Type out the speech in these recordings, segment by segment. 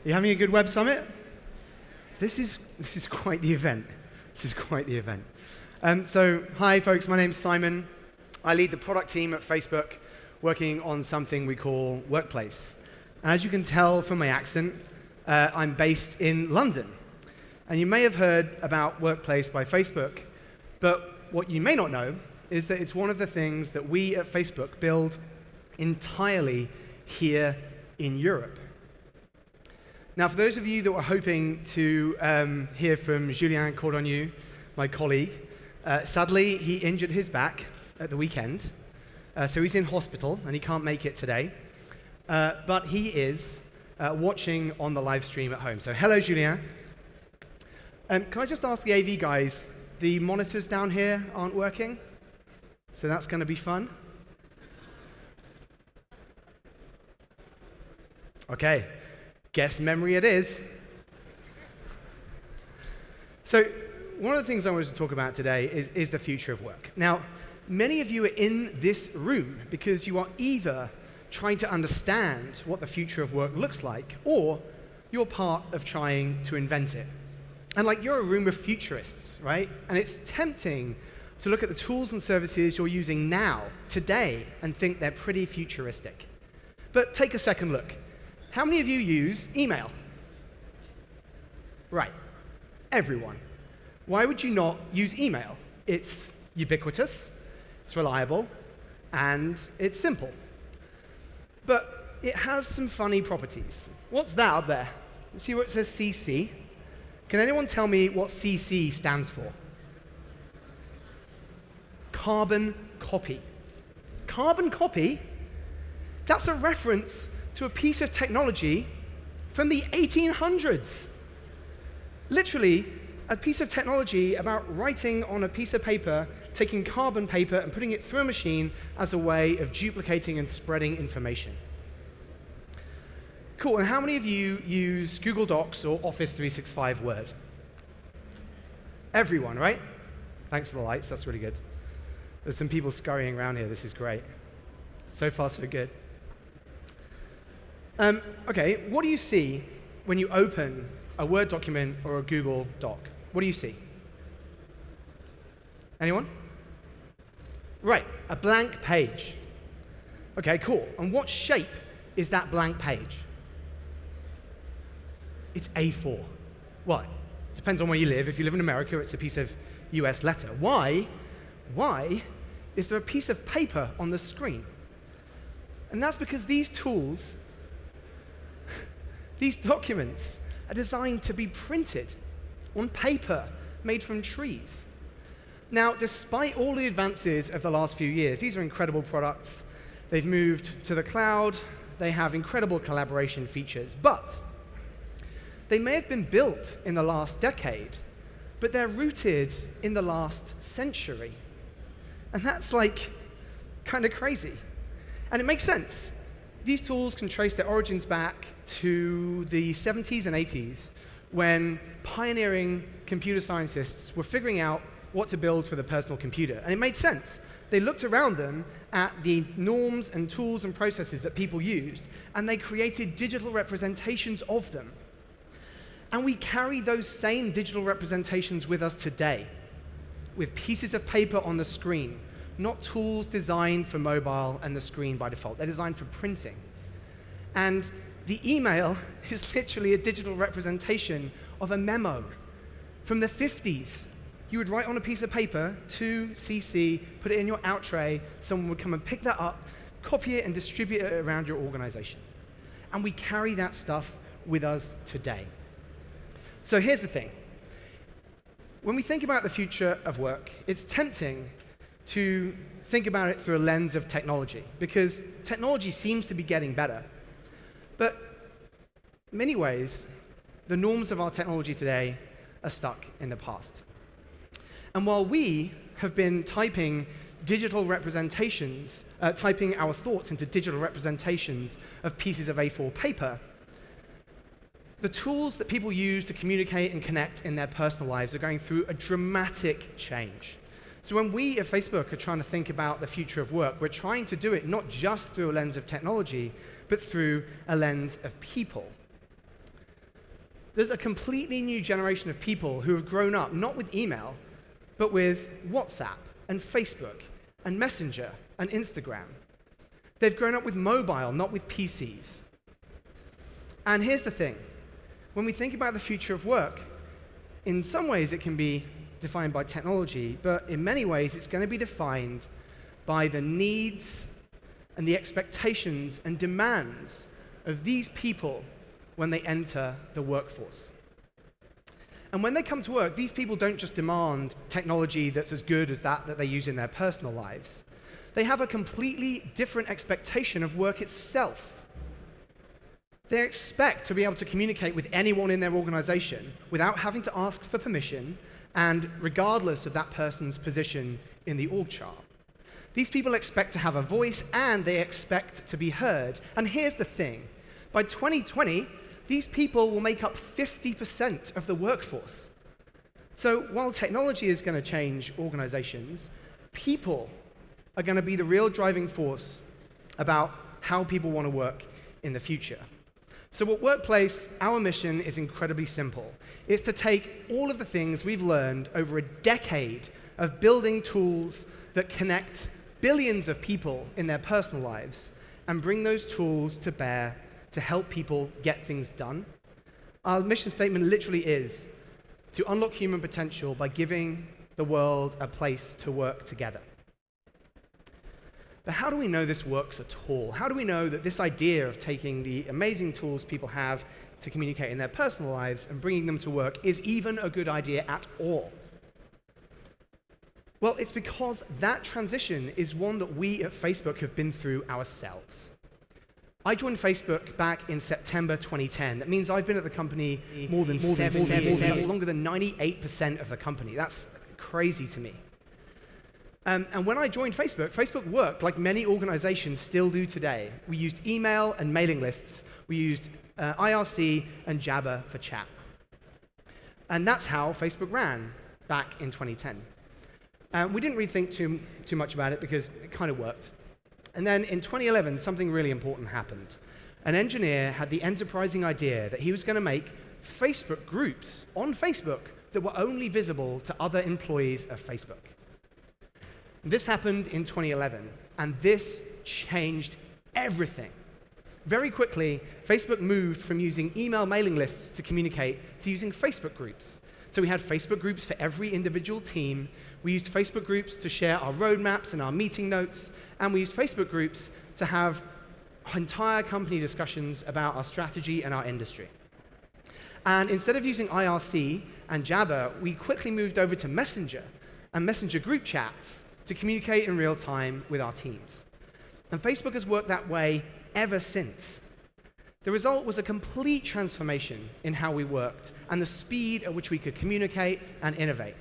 You having a good web summit? This is quite the event. This is quite the event. So, hi folks, my name's Simon. I lead the product team at Facebook, working on something we call Workplace. And as you can tell from my accent, I'm based in London. And you may have heard about Workplace by Facebook, but what you may not know is that it's one of the things that we at Facebook build entirely here in Europe. Now, for those of you that were hoping to hear from Julien Cordonnier, my colleague, sadly, he injured his back at the weekend, so he's in hospital and he can't make it today. But he is watching on the live stream at home. So, hello, Julien. Can I just ask the AV guys, the monitors down here aren't working, so that's going to be fun. Okay. Guess memory it is. So one of the things I wanted to talk about today is the future of work. Now, many of you are in this room because you are either trying to understand what the future of work looks like, or you're part of trying to invent it. And you're a room of futurists, right? And it's tempting to look at the tools and services you're using now, today, and think they're pretty futuristic. But take a second look. How many of you use email? Right, everyone. Why would you not use email? It's ubiquitous, it's reliable, and it's simple. But it has some funny properties. What's that up there? See where it says CC? Can anyone tell me what CC stands for? Carbon copy. Carbon copy? That's a reference to a piece of technology from the 1800s. Literally, a piece of technology about writing on a piece of paper, taking carbon paper and putting it through a machine as a way of duplicating and spreading information. Cool, and how many of you use Google Docs or Office 365 Word? Everyone, right? Thanks for the lights, that's really good. There's some people scurrying around here, this is great. So far, so good. Okay, what do you see when you open a Word document or a Google Doc? What do you see? Anyone? Right, a blank page. Okay, cool. And what shape is that blank page? It's A4. Why? Depends on where you live. If you live in America, it's a piece of US letter. Why? Why is there a piece of paper on the screen? And that's because these tools, these documents, are designed to be printed on paper made from trees. Now, despite all the advances of the last few years, these are incredible products. They've moved to the cloud. They have incredible collaboration features. But they may have been built in the last decade, but they're rooted in the last century. And that's kind of crazy. And it makes sense. These tools can trace their origins back to the 70s and 80s, when pioneering computer scientists were figuring out what to build for the personal computer. And it made sense. They looked around them at the norms and tools and processes that people used, and they created digital representations of them. And we carry those same digital representations with us today, with pieces of paper on the screen, not tools designed for mobile and the screen by default. They're designed for printing. And the email is literally a digital representation of a memo from the 50s. You would write on a piece of paper to CC, put it in your out tray, someone would come and pick that up, copy it, and distribute it around your organization. And we carry that stuff with us today. So here's the thing. When we think about the future of work, it's tempting to think about it through a lens of technology, because technology seems to be getting better. But in many ways, the norms of our technology today are stuck in the past. And while we have been typing digital representations, typing our thoughts into digital representations of pieces of A4 paper, the tools that people use to communicate and connect in their personal lives are going through a dramatic change. So when we at Facebook are trying to think about the future of work, we're trying to do it not just through a lens of technology, but through a lens of people. There's a completely new generation of people who have grown up not with email, but with WhatsApp and Facebook and Messenger and Instagram. They've grown up with mobile, not with PCs. And here's the thing. When we think about the future of work, in some ways it can be defined by technology, but in many ways it's going to be defined by the needs and the expectations and demands of these people when they enter the workforce. And when they come to work, these people don't just demand technology that's as good as that they use in their personal lives. They have a completely different expectation of work itself. They expect to be able to communicate with anyone in their organization without having to ask for permission and regardless of that person's position in the org chart. These people expect to have a voice and they expect to be heard. And here's the thing. By 2020, these people will make up 50% of the workforce. So while technology is going to change organizations, people are going to be the real driving force about how people want to work in the future. So at Workplace, our mission is incredibly simple. It's to take all of the things we've learned over a decade of building tools that connect billions of people in their personal lives and bring those tools to bear to help people get things done. Our mission statement literally is to unlock human potential by giving the world a place to work together. But how do we know this works at all? How do we know that this idea of taking the amazing tools people have to communicate in their personal lives and bringing them to work is even a good idea at all? Well, it's because that transition is one that we at Facebook have been through ourselves. I joined Facebook back in September 2010. That means I've been at the company more than 7 years. That's longer than 98% of the company. That's crazy to me. And when I joined Facebook, Facebook worked like many organizations still do today. We used email and mailing lists. We used IRC and Jabber for chat. And that's how Facebook ran back in 2010. We didn't really think too much about it because it kind of worked. And then in 2011, something really important happened. An engineer had the enterprising idea that he was going to make Facebook groups on Facebook that were only visible to other employees of Facebook. This happened in 2011, and this changed everything. Very quickly, Facebook moved from using email mailing lists to communicate to using Facebook groups. So we had Facebook groups for every individual team. We used Facebook groups to share our roadmaps and our meeting notes. And we used Facebook groups to have entire company discussions about our strategy and our industry. And instead of using IRC and Jabber, we quickly moved over to Messenger and Messenger group chats to communicate in real time with our teams. And Facebook has worked that way ever since. The result was a complete transformation in how we worked and the speed at which we could communicate and innovate.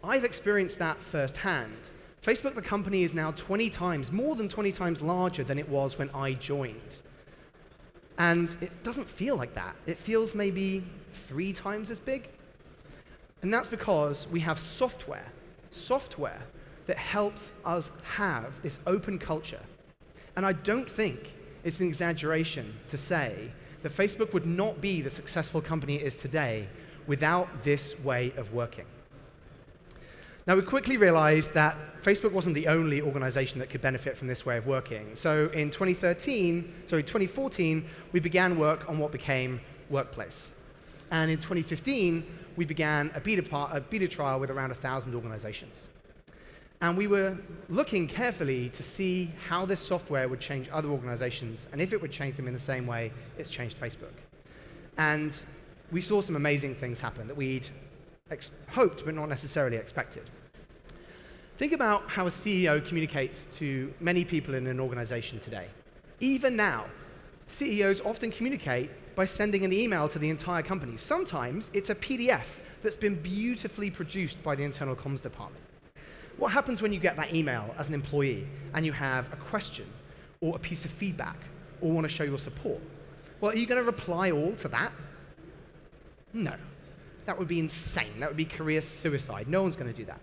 I've experienced that firsthand. Facebook, the company, is now 20 times, more than 20 times larger than it was when I joined. And it doesn't feel like that. It feels maybe 3 times as big. And that's because we have software that helps us have this open culture. And I don't think it's an exaggeration to say that Facebook would not be the successful company it is today without this way of working. Now, we quickly realized that Facebook wasn't the only organization that could benefit from this way of working. So in 2014, we began work on what became Workplace. And in 2015, we began a beta trial with around 1,000 organizations. And we were looking carefully to see how this software would change other organizations, and if it would change them in the same way it's changed Facebook. And we saw some amazing things happen that we'd hoped but not necessarily expected. Think about how a CEO communicates to many people in an organization today. Even now, CEOs often communicate by sending an email to the entire company. Sometimes it's a PDF that's been beautifully produced by the internal comms department. What happens when you get that email as an employee and you have a question or a piece of feedback or want to show your support? Well, are you going to reply all to that? No. That would be insane. That would be career suicide. No one's going to do that.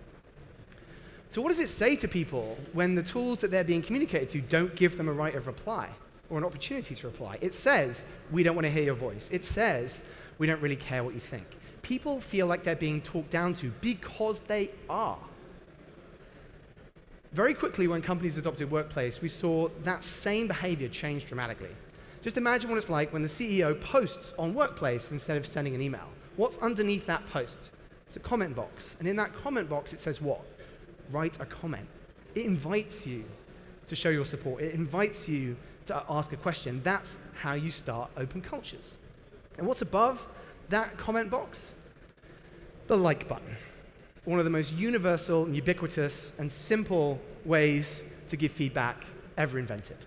So what does it say to people when the tools that they're being communicated to don't give them a right of reply? or an opportunity to reply. It says, we don't want to hear your voice. It says, we don't really care what you think. People feel like they're being talked down to because they are. Very quickly, when companies adopted Workplace, we saw that same behavior change dramatically. Just imagine what it's like when the CEO posts on Workplace instead of sending an email. What's underneath that post? It's a comment box. And in that comment box, it says what? Write a comment. It invites you to show your support. It invites you to ask a question. That's how you start open cultures. And what's above that comment box? The like button. One of the most universal and ubiquitous and simple ways to give feedback ever invented.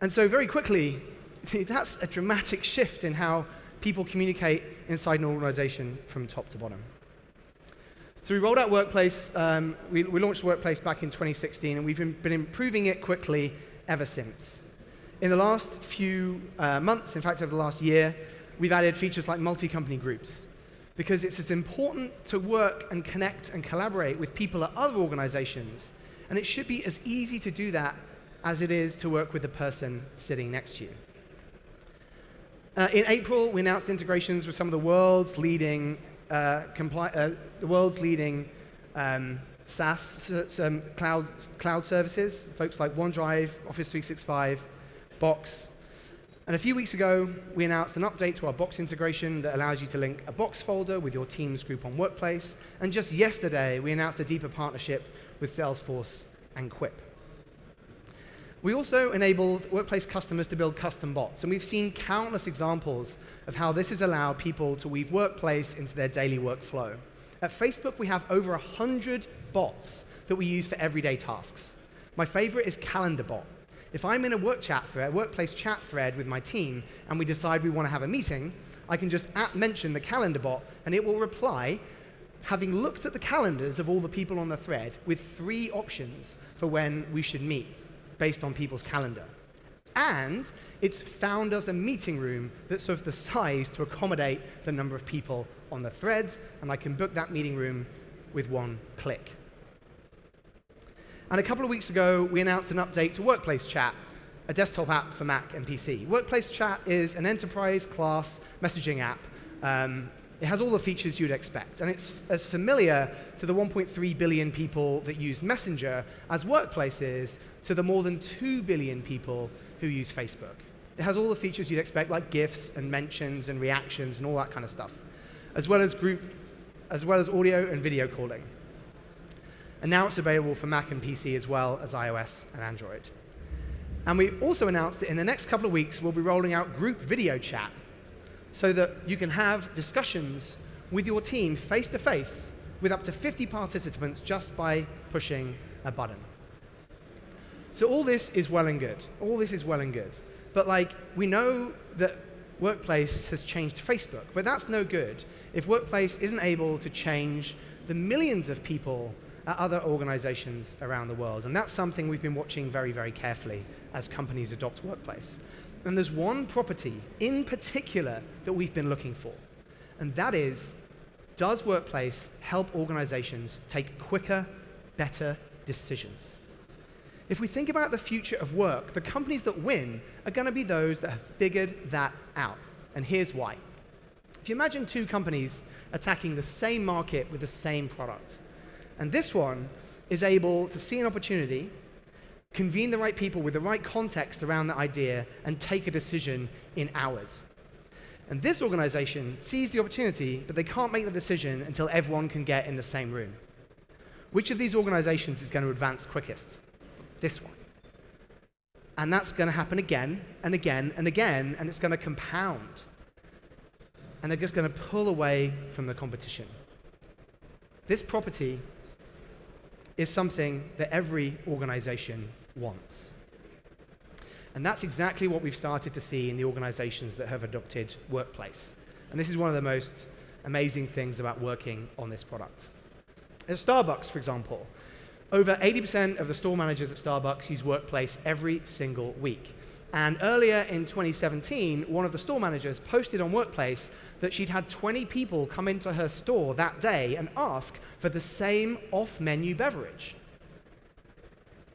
And so very quickly, that's a dramatic shift in how people communicate inside an organization from top to bottom. So we rolled out Workplace, we launched Workplace back in 2016, and we've been improving it quickly ever since. In the last few months, in fact over the last year, we've added features like multi-company groups, because it's as important to work and connect and collaborate with people at other organizations, and it should be as easy to do that as it is to work with the person sitting next to you. In April, we announced integrations with some of the world's leading SaaS cloud services, folks like OneDrive, Office 365, Box. And a few weeks ago, we announced an update to our Box integration that allows you to link a Box folder with your Teams group on Workplace. And just yesterday, we announced a deeper partnership with Salesforce and Quip. We also enabled Workplace customers to build custom bots, and we've seen countless examples of how this has allowed people to weave Workplace into their daily workflow. At Facebook, we have over 100 bots that we use for everyday tasks. My favorite is Calendar Bot. If I'm in a Workplace chat thread with my team, and we decide we want to have a meeting, I can just mention the Calendar Bot, and it will reply, having looked at the calendars of all the people on the thread, with 3 options for when we should meet, based on people's calendar. And it's found us a meeting room that's of the size to accommodate the number of people on the threads, and I can book that meeting room with one click. And a couple of weeks ago, we announced an update to Workplace Chat, a desktop app for Mac and PC. Workplace Chat is an enterprise-class messaging app. It has all the features you'd expect, and it's as familiar to the 1.3 billion people that use Messenger as Workplace is to the more than 2 billion people who use Facebook. It has all the features you'd expect, like GIFs and mentions and reactions and all that kind of stuff, as well as audio and video calling. And now it's available for Mac and PC as well as iOS and Android. And we also announced that in the next couple of weeks, we'll be rolling out group video chat so that you can have discussions with your team face-to-face with up to 50 participants just by pushing a button. So all this is well and good. All this is well and good. But we know that Workplace has changed Facebook, but that's no good if Workplace isn't able to change the millions of people at other organizations around the world. And that's something we've been watching very, very carefully as companies adopt Workplace. And there's one property in particular that we've been looking for, and that is, does Workplace help organizations take quicker, better decisions? If we think about the future of work, the companies that win are going to be those that have figured that out. And here's why. If you imagine 2 companies attacking the same market with the same product, and this one is able to see an opportunity, convene the right people with the right context around the idea, and take a decision in hours. And this organization sees the opportunity, but they can't make the decision until everyone can get in the same room. Which of these organizations is going to advance quickest? This one. And that's going to happen again and again and again, and it's going to compound. And they're just going to pull away from the competition. This property is something that every organization wants. And that's exactly what we've started to see in the organizations that have adopted Workplace. And this is one of the most amazing things about working on this product. At Starbucks, for example, over 80% of the store managers at Starbucks use Workplace every single week. And earlier in 2017, one of the store managers posted on Workplace that she'd had 20 people come into her store that day and ask for the same off-menu beverage.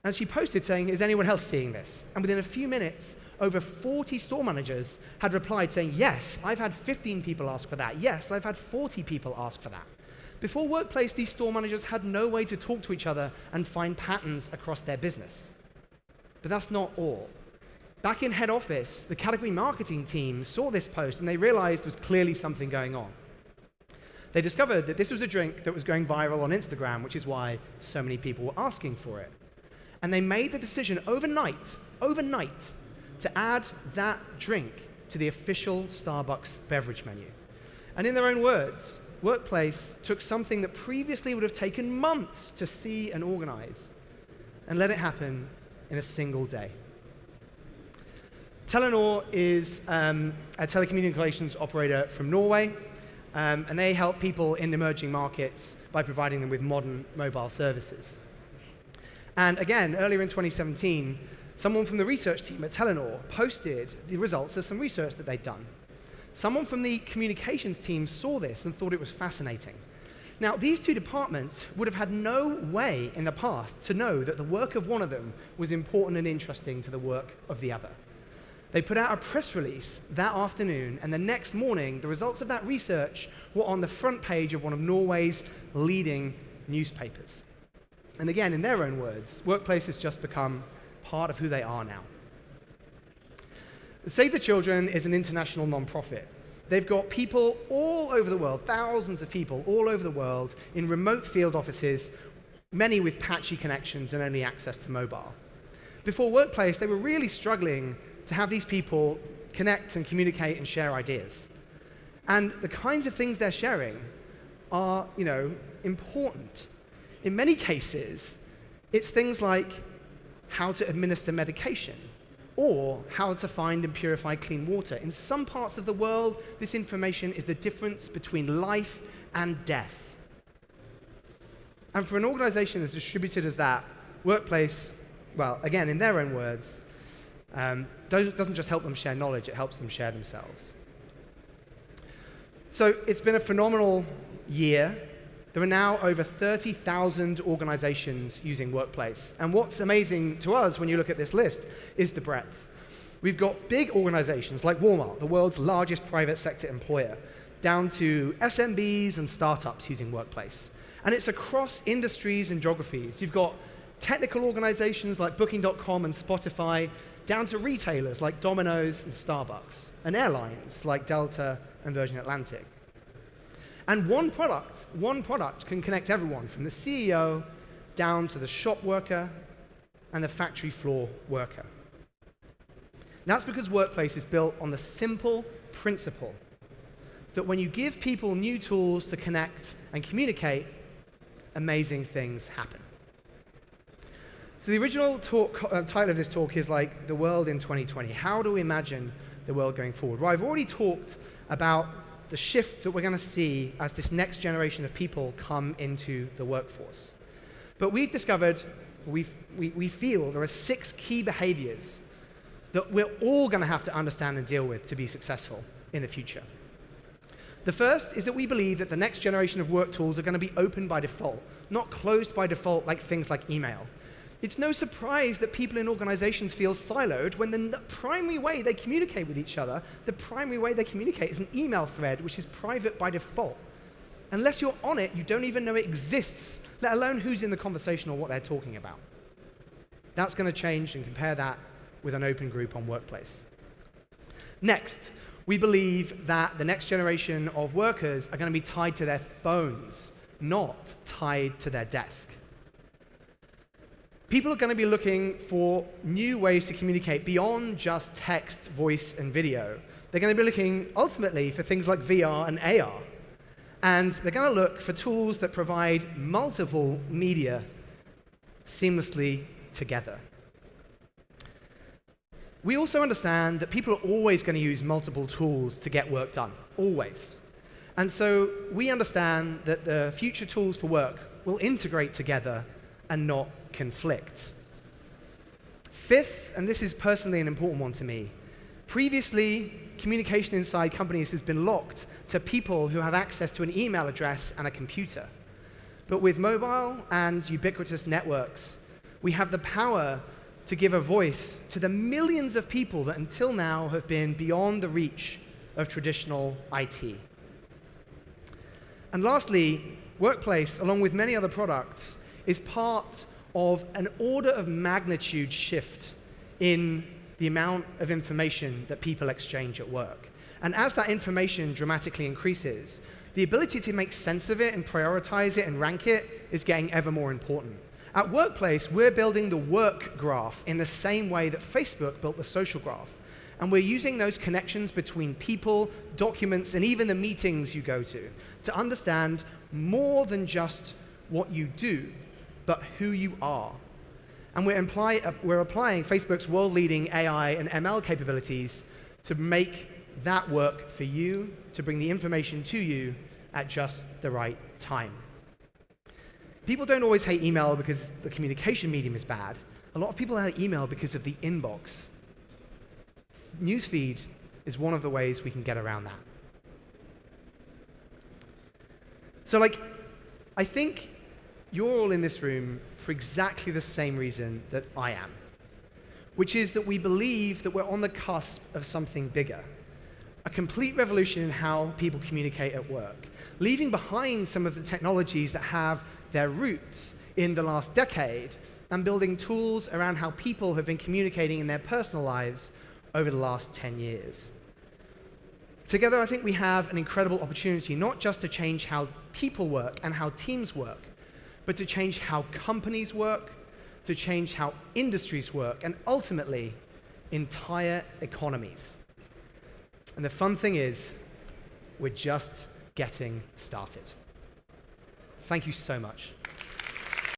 And she posted saying, is anyone else seeing this? And within a few minutes, over 40 store managers had replied saying, yes, I've had 15 people ask for that. Yes, I've had 40 people ask for that. Before Workplace, these store managers had no way to talk to each other and find patterns across their business. But that's not all. Back in head office, the category marketing team saw this post and they realized there was clearly something going on. They discovered that this was a drink that was going viral on Instagram, which is why so many people were asking for it. And they made the decision overnight, to add that drink to the official Starbucks beverage menu. And in their own words, Workplace took something that previously would have taken months to see and organize and let it happen in a single day. Telenor is a telecommunications operator from Norway, and they help people in emerging markets by providing them with modern mobile services. And again, earlier in 2017, someone from the research team at Telenor posted the results of some research that they'd done. Someone from the communications team saw this and thought it was fascinating. Now, these two departments would have had no way in the past to know that the work of one of them was important and interesting to the work of the other. They put out a press release that afternoon, and the next morning, the results of that research were on the front page of one of Norway's leading newspapers. And again, in their own words, Workplace has just become part of who they are now. Save the Children is an international nonprofit. They've got people all over the world, thousands of people all over the world, in remote field offices, many with patchy connections and only access to mobile. Before Workplace, they were really struggling to have these people connect and communicate and share ideas. And the kinds of things they're sharing are, important. In many cases, it's things like how to administer medication or how to find and purify clean water. In some parts of the world, this information is the difference between life and death. And for an organization as distributed as that, Workplace, well, again, in their own words, doesn't just help them share knowledge, it helps them share themselves. So it's been a phenomenal year. There are now over 30,000 organizations using Workplace. And what's amazing to us when you look at this list is the breadth. We've got big organizations like Walmart, the world's largest private sector employer, down to SMBs and startups using Workplace. And it's across industries and geographies. You've got technical organizations like Booking.com and Spotify, down to retailers like Domino's and Starbucks, and airlines like Delta and Virgin Atlantic. And one product can connect everyone from the CEO down to the shop worker and the factory floor worker. That's because Workplace is built on the simple principle that when you give people new tools to connect and communicate, amazing things happen. So the original title of this talk is like The World in 2020. How do we imagine the world going forward? Well, I've already talked about the shift that we're going to see as this next generation of people come into the workforce. But we've discovered, we feel there are 6 key behaviors that we're all going to have to understand and deal with to be successful in the future. The first is that we believe that the next generation of work tools are going to be open by default, not closed by default like things like email. It's no surprise that people in organizations feel siloed when the primary way they communicate with each other, the primary way they communicate is an email thread, which is private by default. Unless you're on it, you don't even know it exists, let alone who's in the conversation or what they're talking about. That's going to change, and compare that with an open group on Workplace. Next, we believe that the next generation of workers are going to be tied to their phones, not tied to their desk. People are going to be looking for new ways to communicate beyond just text, voice, and video. They're going to be looking, ultimately, for things like VR and AR. And they're going to look for tools that provide multiple media seamlessly together. We also understand that people are always going to use multiple tools to get work done, always. And so we understand that the future tools for work will integrate together and not conflict. Fifth, and this is personally an important one to me, previously, communication inside companies has been locked to people who have access to an email address and a computer. But with mobile and ubiquitous networks, We have the power to give a voice to the millions of people that until now have been beyond the reach of traditional IT. And lastly, Workplace, along with many other products, is part of an order of magnitude shift in the amount of information that people exchange at work. And as that information dramatically increases, the ability to make sense of it and prioritize it and rank it is getting ever more important. At Workplace, we're building the work graph in the same way that Facebook built the social graph. And we're using those connections between people, documents, and even the meetings you go to understand more than just what you do, but who you are. And we're applying Facebook's world-leading AI and ML capabilities to make that work for you, to bring the information to you at just the right time. People don't always hate email because the communication medium is bad. A lot of people hate email because of the inbox. Newsfeed is one of the ways we can get around that. So, I think you're all in this room for exactly the same reason that I am, which is that we believe that we're on the cusp of something bigger, a complete revolution in how people communicate at work, leaving behind some of the technologies that have their roots in the last decade and building tools around how people have been communicating in their personal lives over the last 10 years. Together, I think we have an incredible opportunity not just to change how people work and how teams work, but to change how companies work, to change how industries work, and ultimately, entire economies. And the fun thing is, we're just getting started. Thank you so much.